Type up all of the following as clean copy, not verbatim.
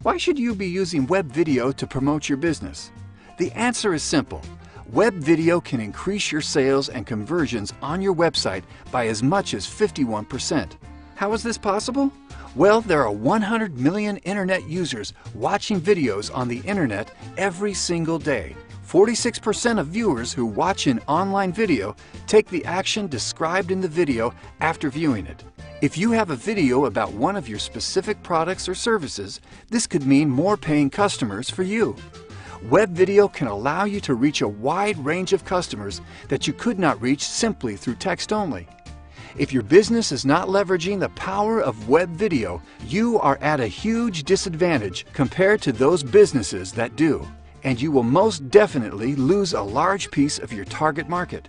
Why should you be using web video to promote your business? The answer is simple. Web video can increase your sales and conversions on your website by as much as 51%. How is this possible? Well, there are 100 million internet users watching videos on the internet every single day. 46% of viewers who watch an online video take the action described in the video after viewing it. If you have a video about one of your specific products or services, this could mean more paying customers for you. Web video can allow you to reach a wide range of customers that you could not reach simply through text only. If your business is not leveraging the power of web video, you are at a huge disadvantage compared to those businesses that do, and you will most definitely lose a large piece of your target market.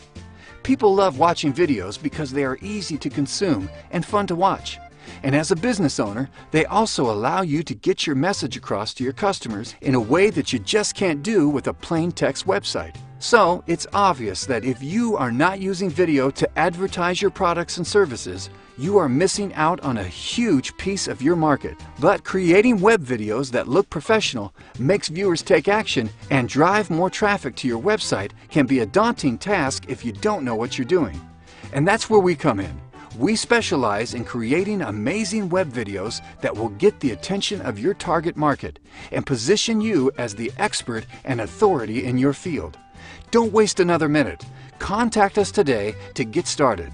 People love watching videos because they are easy to consume and fun to watch. And as a business owner, they also allow you to get your message across to your customers in a way that you just can't do with a plain text website. So, it's obvious that if you are not using video to advertise your products and services, you are missing out on a huge piece of your market. But creating web videos that look professional, makes viewers take action, and drive more traffic to your website can be a daunting task if you don't know what you're doing. And that's where we come in. We specialize in creating amazing web videos that will get the attention of your target market and position you as the expert and authority in your field. Don't waste another minute. Contact us today to get started.